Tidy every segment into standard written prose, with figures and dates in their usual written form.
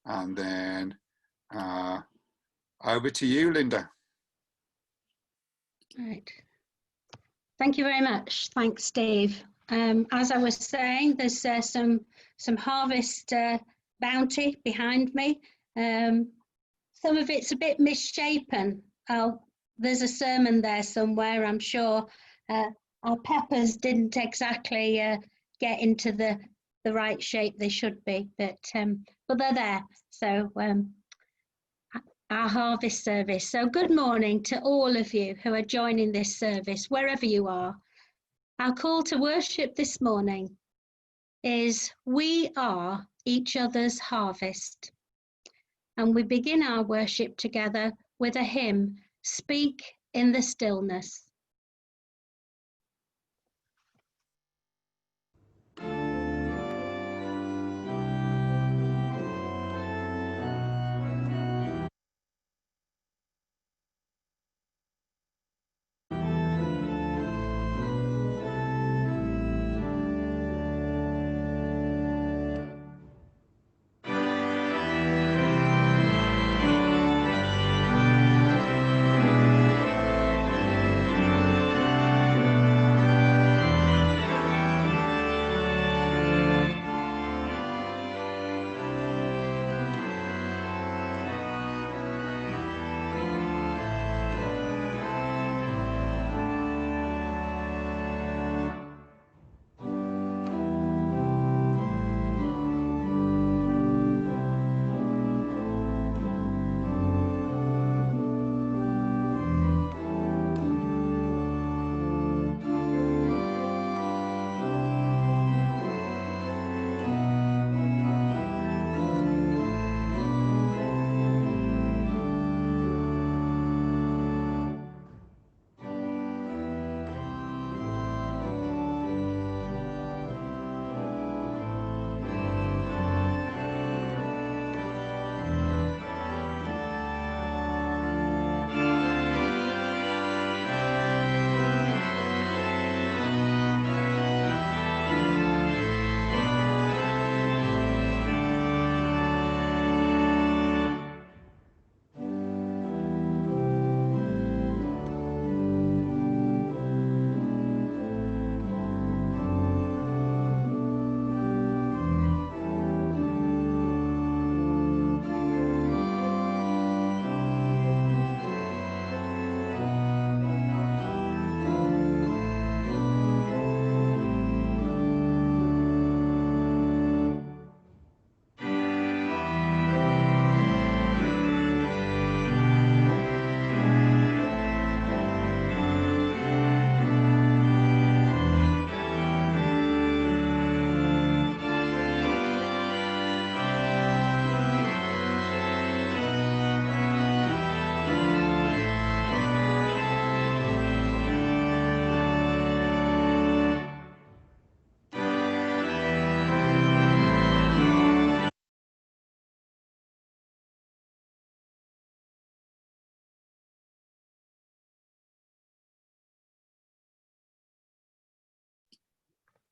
and then over to you, Lynda. Right. Thank you very much. Thanks, Steve. As I was saying, there's some harvest bounty behind me. Some of it's a bit misshapen. There's a sermon there somewhere, I'm sure. Our peppers didn't exactly get into the right shape they should be, but they're there. So our harvest service. So good morning to all of you who are joining this service, wherever you are. Our call to worship this morning is we are each other's harvest. And we begin our worship together with a hymn, Speak in the Stillness.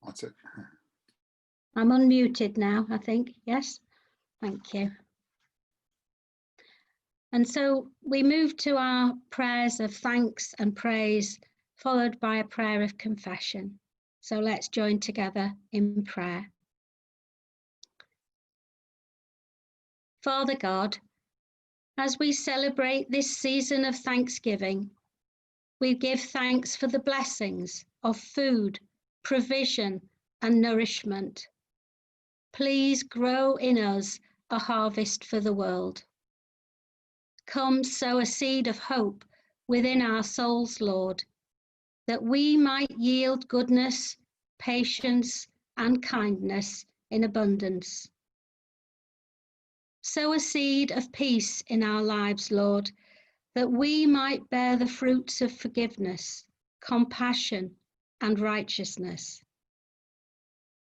That's it. I'm unmuted now, I think. Yes, thank you. And so we move to our prayers of thanks and praise, followed by a prayer of confession. So let's join together in prayer. Father God, as we celebrate this season of Thanksgiving, we give thanks for the blessings of food, provision, and nourishment. Please grow in us a harvest for the world. Come, sow a seed of hope within our souls, Lord, that we might yield goodness, patience, and kindness in abundance. Sow a seed of peace in our lives, Lord, that we might bear the fruits of forgiveness, compassion, and righteousness.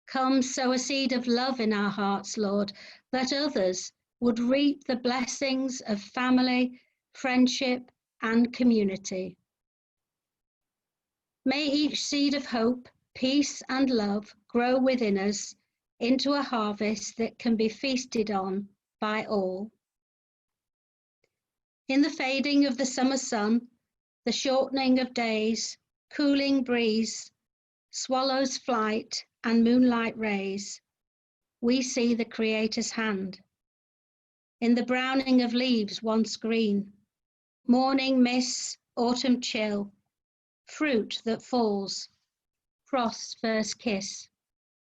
Come, sow a seed of love in our hearts, Lord, that others would reap the blessings of family, friendship, and community. May each seed of hope, peace, and love grow within us into a harvest that can be feasted on by all. In the fading of the summer sun, the shortening of days, cooling breeze, swallow's flight and moonlight rays, we see the Creator's hand. In the browning of leaves once green, morning mists, autumn chill, fruit that falls, frost's first kiss,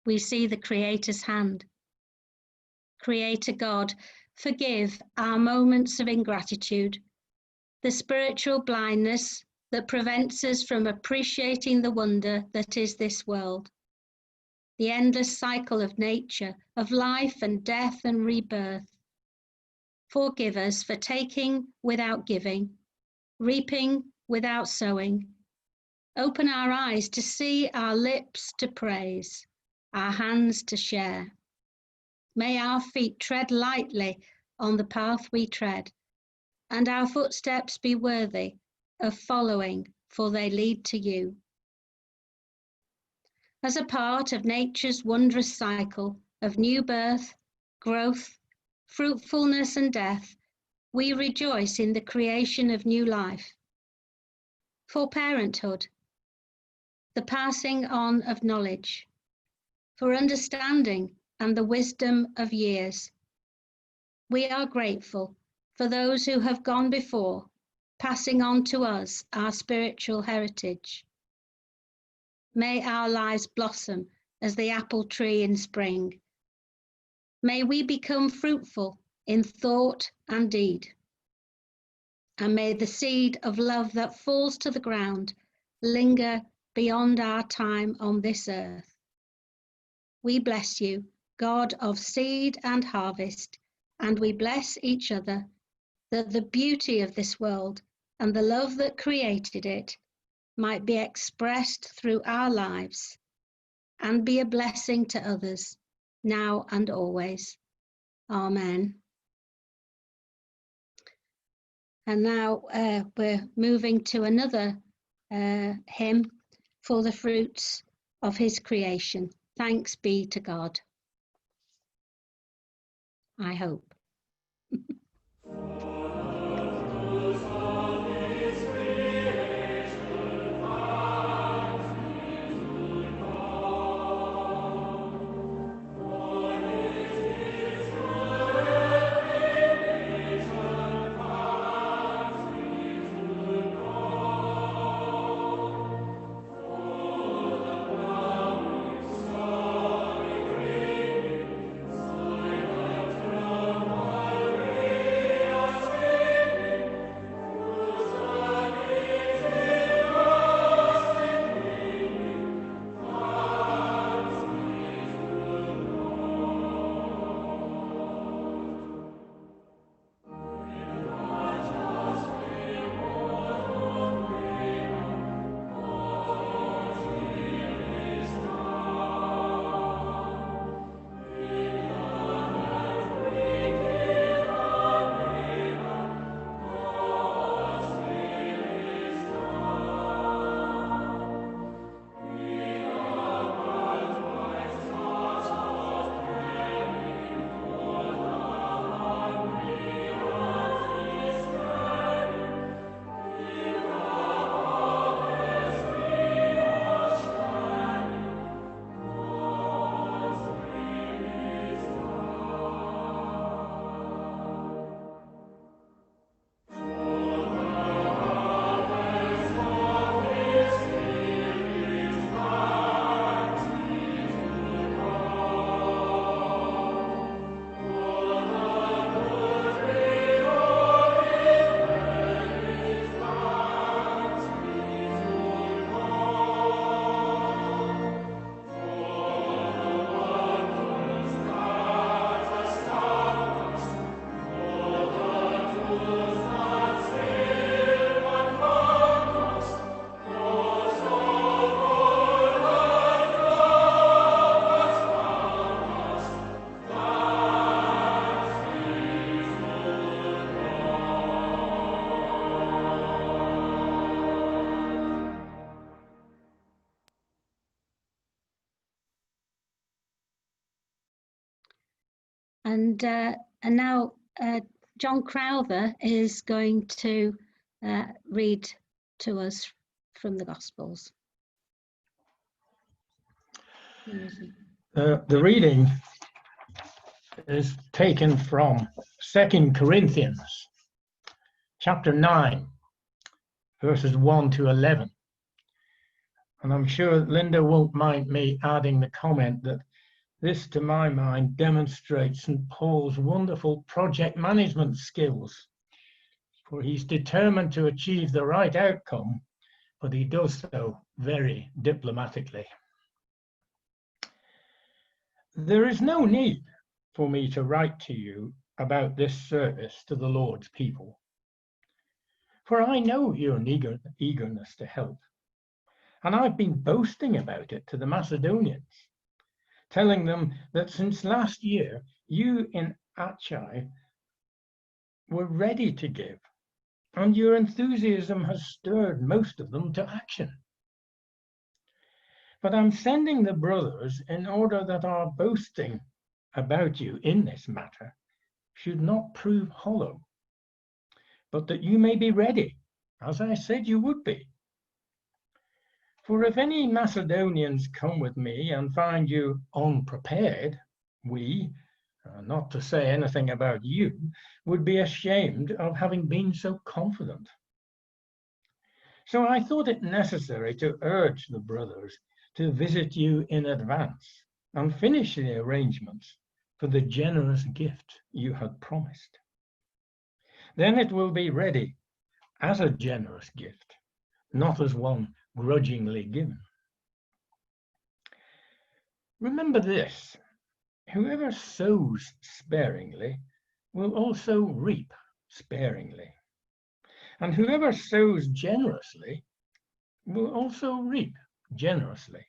we see the Creator's hand. Creator God, forgive our moments of ingratitude, the spiritual blindness that prevents us from appreciating the wonder that is this world, the endless cycle of nature, of life and death and rebirth. Forgive us for taking without giving, reaping without sowing. Open our eyes to see, our lips to praise, our hands to share. May our feet tread lightly on the path we tread, and our footsteps be worthy of following, for they lead to you. As a part of nature's wondrous cycle of new birth, growth, fruitfulness and death, we rejoice in the creation of new life. For parenthood, the passing on of knowledge, for understanding and the wisdom of years. We are grateful for those who have gone before, passing on to us our spiritual heritage. May our lives blossom as the apple tree in spring. May we become fruitful in thought and deed. And may the seed of love that falls to the ground linger beyond our time on this earth. We bless you, God of seed and harvest, and we bless each other, that the beauty of this world and the love that created it might be expressed through our lives and be a blessing to others, now and always. Amen. And now we're moving to another hymn, For the Fruits of His Creation. Thanks be to God. I hope. And And now John Crowther is going to read to us from the Gospels. The reading is taken from 2 Corinthians chapter 9, verses 1 to 11. And I'm sure Lynda won't mind me adding the comment that this, to my mind, demonstrates St. Paul's wonderful project management skills, for he's determined to achieve the right outcome, but he does so very diplomatically. There is no need for me to write to you about this service to the Lord's people, for I know your eagerness to help, and I've been boasting about it to the Macedonians, telling them that since last year you in Achaia were ready to give, and your enthusiasm has stirred most of them to action. But I'm sending the brothers in order that our boasting about you in this matter should not prove hollow, but that you may be ready, as I said you would be. For if any Macedonians come with me and find you unprepared, we, not to say anything about you, would be ashamed of having been so confident. So I thought it necessary to urge the brothers to visit you in advance and finish the arrangements for the generous gift you had promised. Then it will be ready as a generous gift, not as one grudgingly given. Remember this: whoever sows sparingly will also reap sparingly, and whoever sows generously will also reap generously.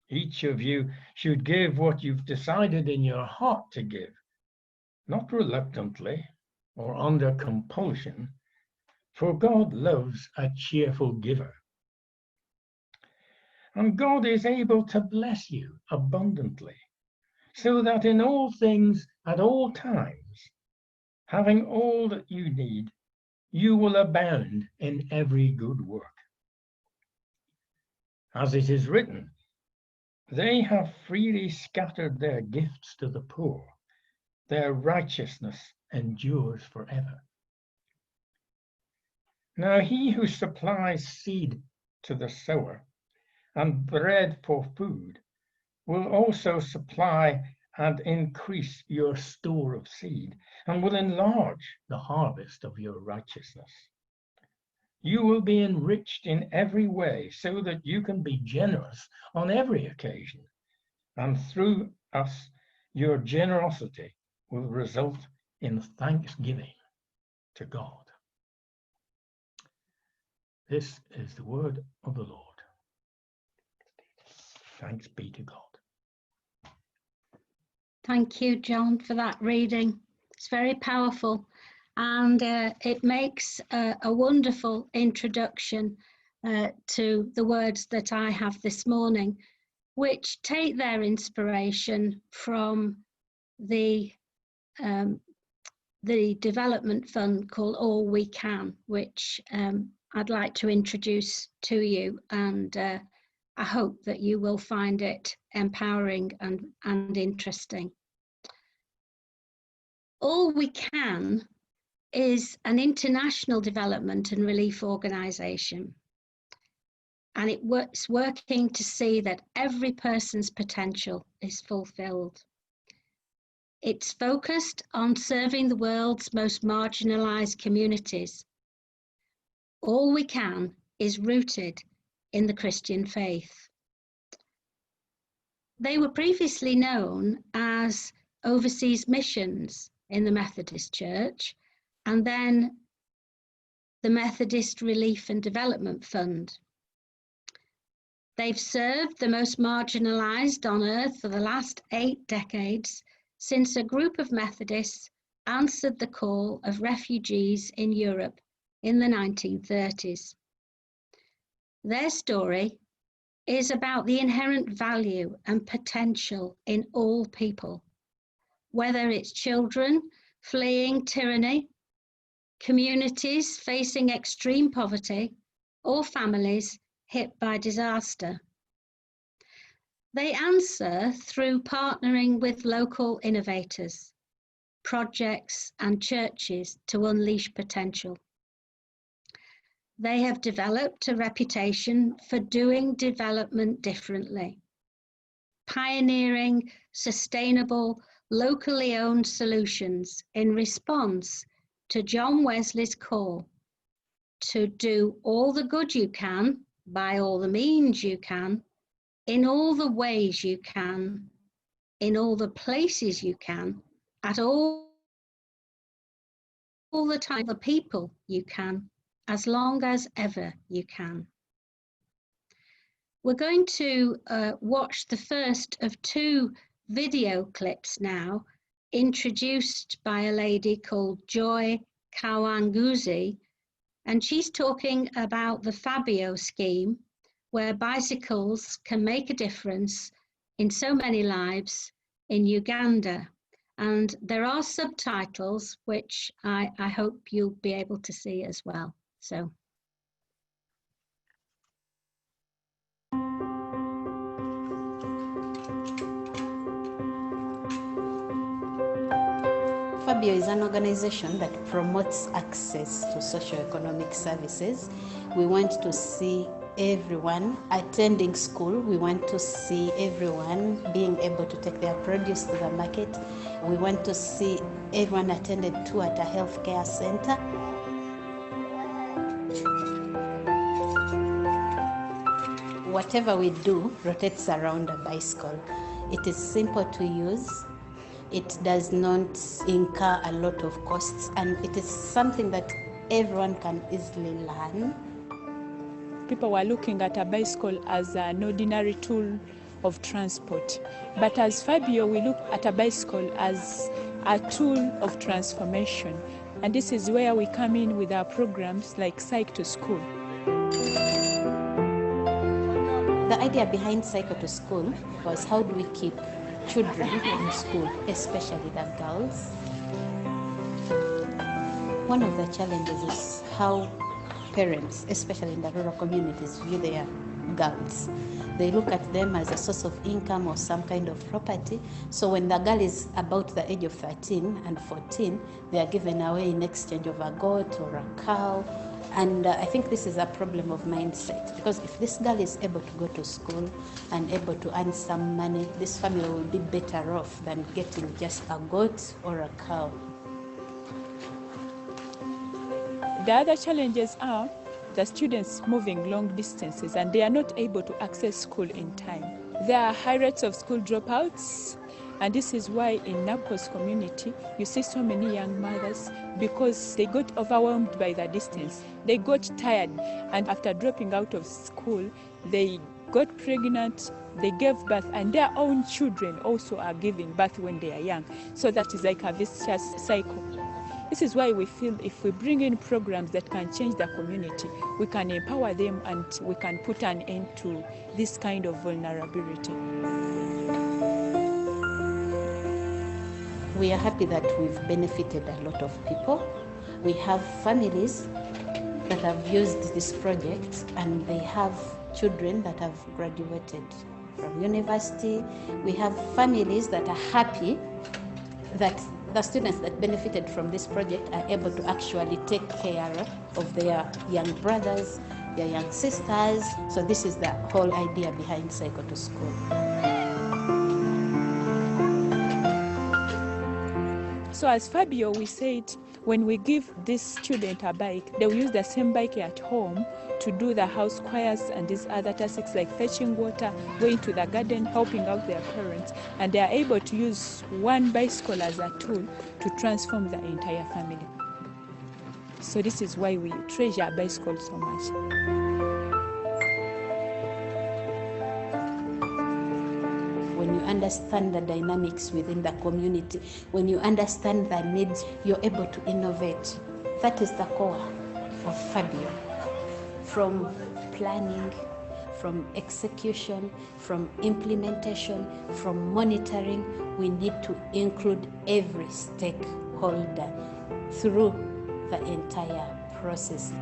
Each of you should give what you've decided in your heart to give, not reluctantly or under compulsion, for God loves a cheerful giver. And God is able to bless you abundantly, so that in all things at all times, having all that you need, you will abound in every good work. As it is written, they have freely scattered their gifts to the poor. Their righteousness endures forever. Now he who supplies seed to the sower and bread for food will also supply and increase your store of seed, and will enlarge the harvest of your righteousness. You will be enriched in every way so that you can be generous on every occasion, and through us, your generosity will result in thanksgiving to God. This is the word of the Lord. Thanks be to God. Thank you, John, for that reading. It's very powerful, and it makes a wonderful introduction to the words that I have this morning, which take their inspiration from the development fund called All We Can, which I'd like to introduce to you, and I hope that you will find it empowering and interesting. All We Can is an international development and relief organisation, and it's working to see that every person's potential is fulfilled. It's focused on serving the world's most marginalised communities. All We Can is rooted in the Christian faith. They were previously known as Overseas Missions in the Methodist Church, and then the Methodist Relief and Development Fund. They've served the most marginalised on earth for the last 8 decades, since a group of Methodists answered the call of refugees in Europe in the 1930s. Their story is about the inherent value and potential in all people, whether it's children fleeing tyranny, communities facing extreme poverty, or families hit by disaster. They answer through partnering with local innovators, projects, and churches to unleash potential. They have developed a reputation for doing development differently, pioneering sustainable, locally owned solutions in response to John Wesley's call to do all the good you can, by all the means you can, in all the ways you can, in all the places you can, at all the time, the people you can, as long as ever you can. We're going to watch the first of 2 video clips now, introduced by a lady called Joy Kawanguzi, and she's talking about the Fabio scheme, where bicycles can make a difference in so many lives in Uganda. And there are subtitles, which I hope you'll be able to see as well. So. Fabio is an organization that promotes access to socio-economic services. We want to see everyone attending school. We want to see everyone being able to take their produce to the market. We want to see everyone attended to at a healthcare center. Whatever we do rotates around a bicycle. It is simple to use. It does not incur a lot of costs, and it is something that everyone can easily learn. People were looking at a bicycle as an ordinary tool of transport. But as Fabio, we look at a bicycle as a tool of transformation. And this is where we come in with our programs like Cycle to School. The idea behind Cycle to School was, how do we keep children in school, especially the girls? One of the challenges is how parents, especially in the rural communities, view their girls. They look at them as a source of income or some kind of property. So when the girl is about the age of 13 and 14, they are given away in exchange of a goat or a cow. And I think this is a problem of mindset, because if this girl is able to go to school and able to earn some money, this family will be better off than getting just a goat or a cow. The other challenges are the students moving long distances and they are not able to access school in time. There are high rates of school dropouts, and this is why in Napo's community you see so many young mothers, because they got overwhelmed by the distance. They got tired, and after dropping out of school, they got pregnant, they gave birth, and their own children also are giving birth when they are young. So that is like a vicious cycle. This is why we feel if we bring in programs that can change the community, we can empower them and we can put an end to this kind of vulnerability. We are happy that we've benefited a lot of people. We have families that have used this project, and they have children that have graduated from university. We have families that are happy that the students that benefited from this project are able to actually take care of their young brothers, their young sisters. So this is the whole idea behind Cycle to School. So as Fabio, we said, when we give this student a bike, they will use the same bike at home to do the house chores and these other tasks like fetching water, going to the garden, helping out their parents, and they are able to use one bicycle as a tool to transform the entire family. So this is why we treasure a bicycle so much. When you understand the dynamics within the community, when you understand the needs, you're able to innovate. That is the core of Fabio. From planning, from execution, from implementation, from monitoring. We need to include every stakeholder through the entire process.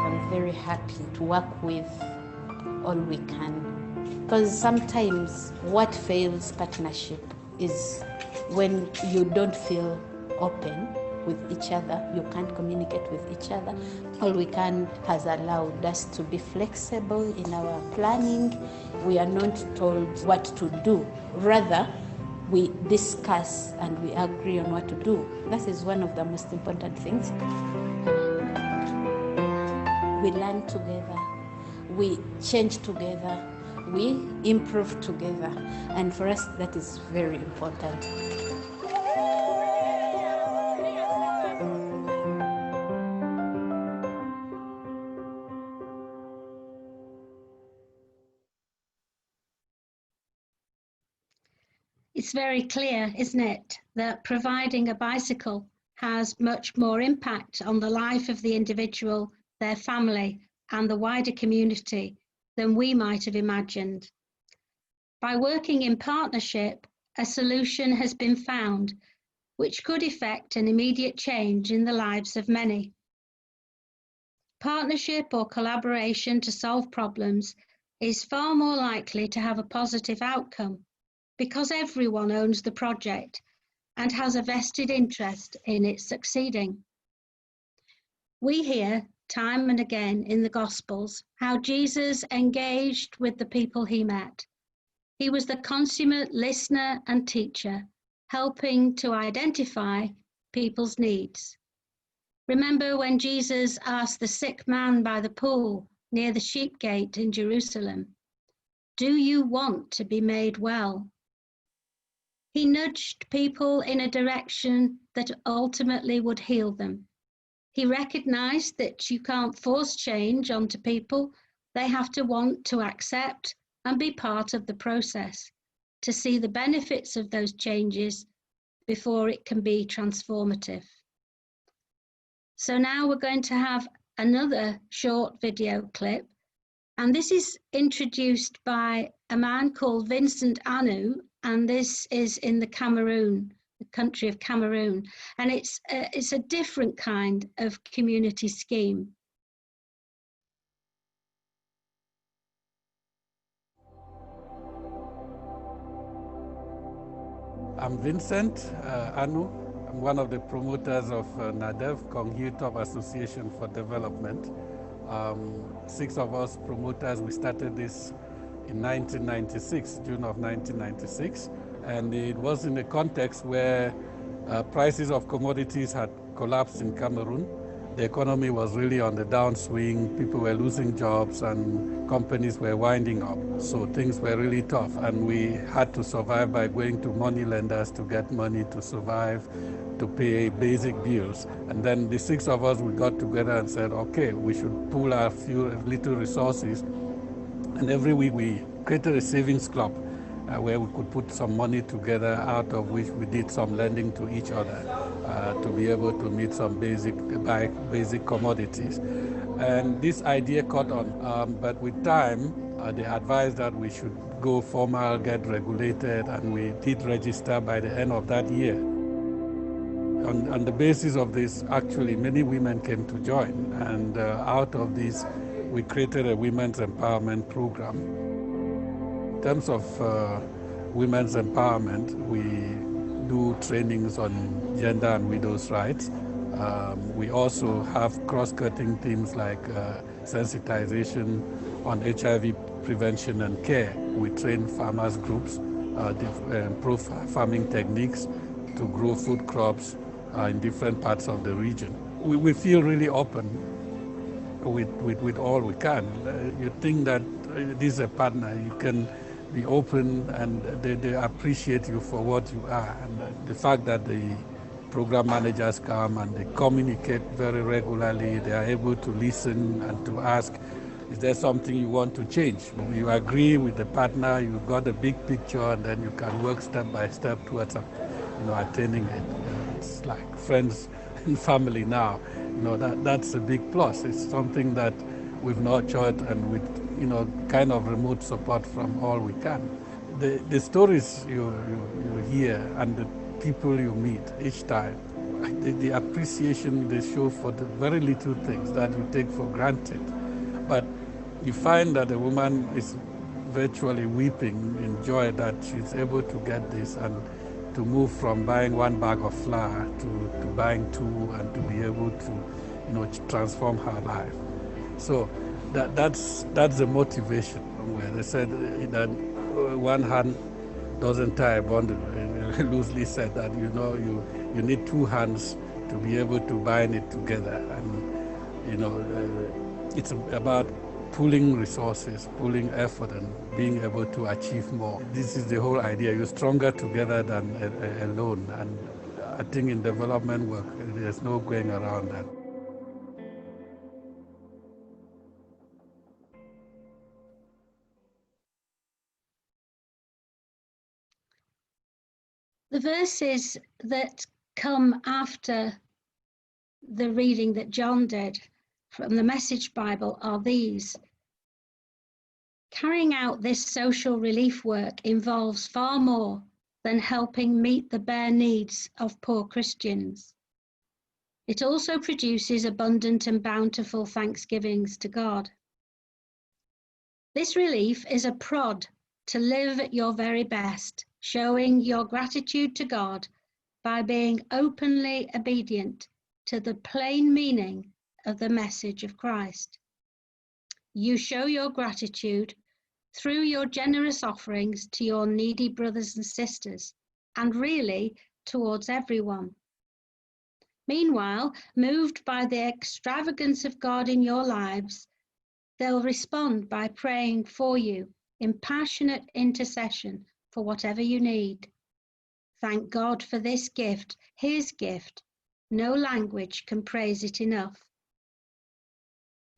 I'm very happy to work with All We Can, because sometimes what fails partnership is when you don't feel open with each other, you can't communicate with each other. All We Can has allowed us to be flexible in our planning. We are not told what to do. Rather, we discuss and we agree on what to do. That is one of the most important things. We learn together, we change together, we improve together, and for us that is very important. It's very clear, isn't it, that providing a bicycle has much more impact on the life of the individual, their family, and the wider community than we might have imagined. By working in partnership, a solution has been found which could effect an immediate change in the lives of many. Partnership or collaboration to solve problems is far more likely to have a positive outcome because everyone owns the project and has a vested interest in its succeeding. We hear time and again in the Gospels how Jesus engaged with the people he met. He was the consummate listener and teacher, helping to identify people's needs. Remember when Jesus asked the sick man by the pool near the sheep gate in Jerusalem, "Do you want to be made well?" He nudged people in a direction that ultimately would heal them. He recognized that you can't force change onto people. They have to want to accept and be part of the process, to see the benefits of those changes before it can be transformative. So now we're going to have another short video clip, and this is introduced by a man called Vincent Anu, and this is in the country of Cameroon, and it's a different kind of community scheme. I'm Vincent Anu. I'm one of the promoters of NADEV, Kong Hilltop Association for Development. 6 of us promoters, we started this in 1996, June of 1996. And it was in a context where prices of commodities had collapsed in Cameroon. The economy was really on the downswing. People were losing jobs and companies were winding up. So things were really tough. And we had to survive by going to money lenders to get money to survive, to pay basic bills. And then the 6 of us, we got together and said, okay, we should pool our few little resources. And every week we created a savings club where we could put some money together, out of which we did some lending to each other to be able to meet some basic commodities. And this idea caught on, but with time, they advised that we should go formal, get regulated, and we did register by the end of that year. On the basis of this, actually, many women came to join, and out of this, we created a women's empowerment program. In terms of women's empowerment, we do trainings on gender and widows' rights. We also have cross-cutting themes like sensitization on HIV prevention and care. We train farmers groups, improve farming techniques to grow food crops in different parts of the region. We feel really open with all we can. You think that this is a partner, you can be open and they appreciate you for what you are. And the fact that the program managers come and they communicate very regularly, they are able to listen and to ask, is there something you want to change? You agree with the partner, you've got a big picture, and then you can work step by step towards attaining it. It's like friends and family now. that's a big plus. It's something that we've nurtured, and with kind of remote support from All We Can. The stories you hear and the people you meet each time, the appreciation they show for the very little things that you take for granted. But you find that the woman is virtually weeping in joy that she's able to get this and to move from buying one bag of flour to buying two, and to be able to transform her life. So that's the motivation. Where they said that one hand doesn't tie a bundle. Loosely said that you need two hands to be able to bind it together, and it's about pooling resources, pooling effort, and being able to achieve more. This is the whole idea. You're stronger together than alone, and I think in development work there's no going around that. The verses that come after the reading that John did from the Message Bible are these. Carrying out this social relief work involves far more than helping meet the bare needs of poor Christians. It also produces abundant and bountiful thanksgivings to God. This relief is a prod to live at your very best, showing your gratitude to God by being openly obedient to the plain meaning of the message of Christ. You show your gratitude through your generous offerings to your needy brothers and sisters, and really towards everyone. Meanwhile, moved by the extravagance of God in your lives, they'll respond by praying for you in passionate intercession for whatever you need. Thank God for this gift, his gift. No language can praise it enough.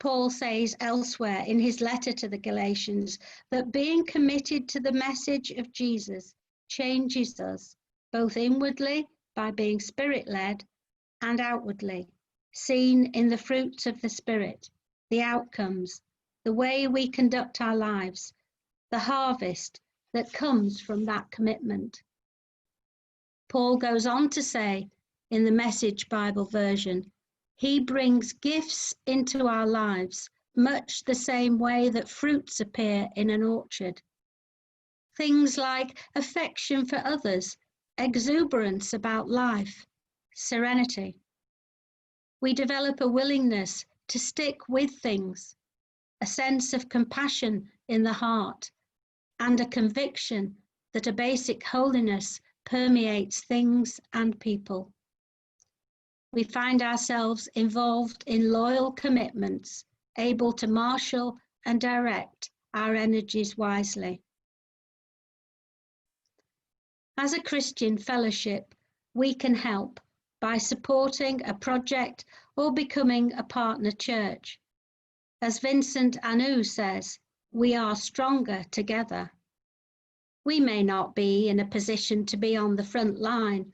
Paul says elsewhere in his letter to the Galatians that being committed to the message of Jesus changes us, both inwardly by being Spirit-led and outwardly, seen in the fruits of the Spirit, the outcomes, the way we conduct our lives, the harvest that comes from that commitment. Paul goes on to say in the Message Bible version, he brings gifts into our lives much the same way that fruits appear in an orchard. Things like affection for others, exuberance about life, serenity. We develop a willingness to stick with things, a sense of compassion in the heart, and a conviction that a basic holiness permeates things and people. We find ourselves involved in loyal commitments, able to marshal and direct our energies wisely. As a Christian fellowship, we can help by supporting a project or becoming a partner church. As Vincent Anu says, we are stronger together. We may not be in a position to be on the front line,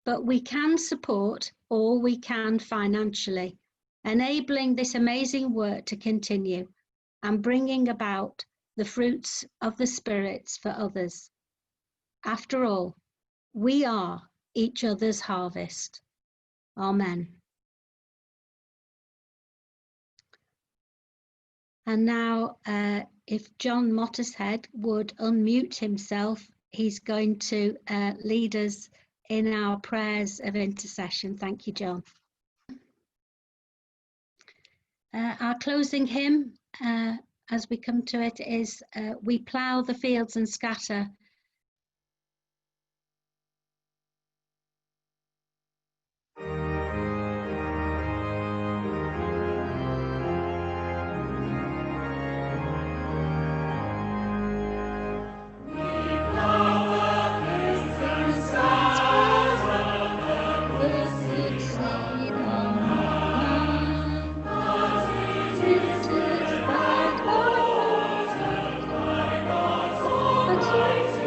but we can support all we can financially, enabling this amazing work to continue and bringing about the fruits of the spirits for others. After all, we are each other's harvest. Amen. And now, if John Mottershead would unmute himself, he's going to lead us in our prayers of intercession. Thank you, John. Our closing hymn, as we come to it, is We Plough the Fields and Scatter. But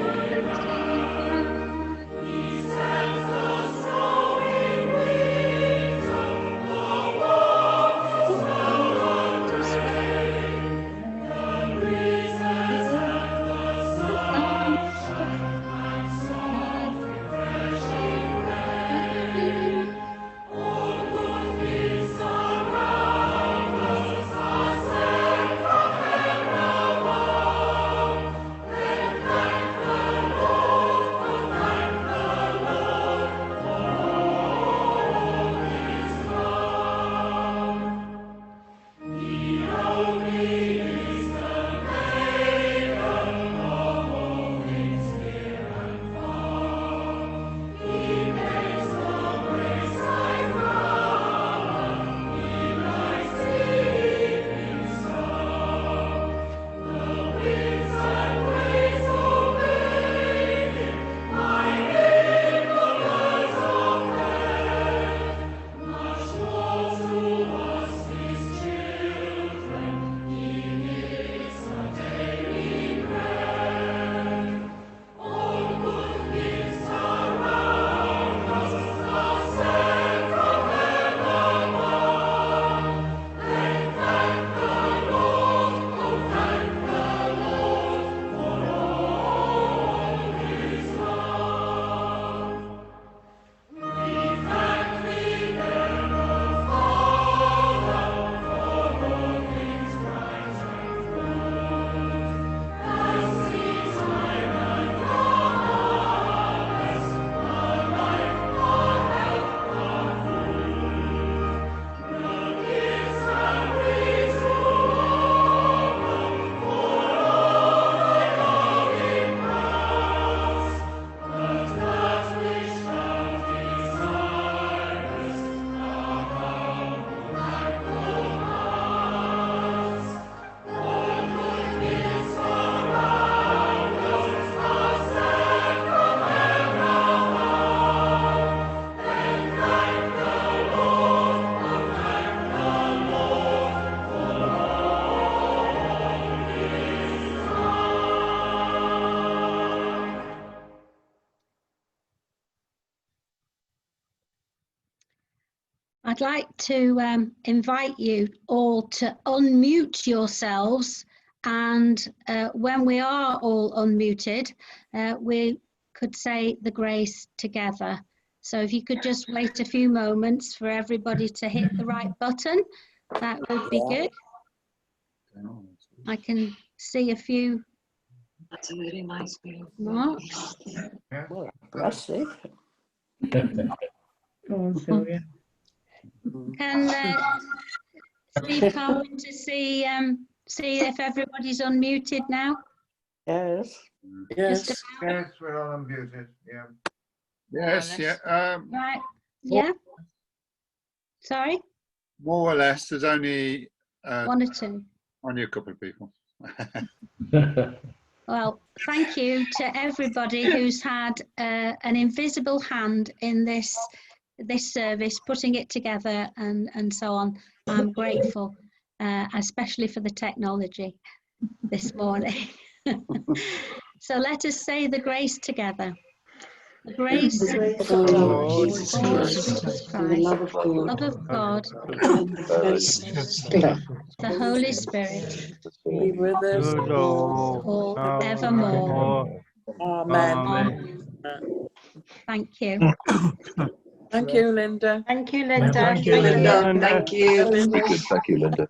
I'd like to invite you all to unmute yourselves, and when we are all unmuted, we could say the grace together. So if you could just wait a few moments for everybody to hit the right button, that would be good. I can see a few marks. Bless you. Can Steve Carpenter see if everybody's unmuted now? Yes. Just Yes, we're all unmuted. Yeah. Yes, yeah. right. Yeah. Sorry, More or less. There's only one or two. only a couple of people. Well, thank you to everybody who's had an invisible hand in this service, putting it together and so on. I'm grateful, especially for the technology this morning. So let us say the grace together. The grace of our Lord Jesus Christ, the love of God, the Holy Spirit, Be with us all evermore. Amen. Amen. Thank you. Thank you, Lynda. Thank you, Lynda. Thank you, Lynda. Thank you. Thank you. Thank you, Lynda.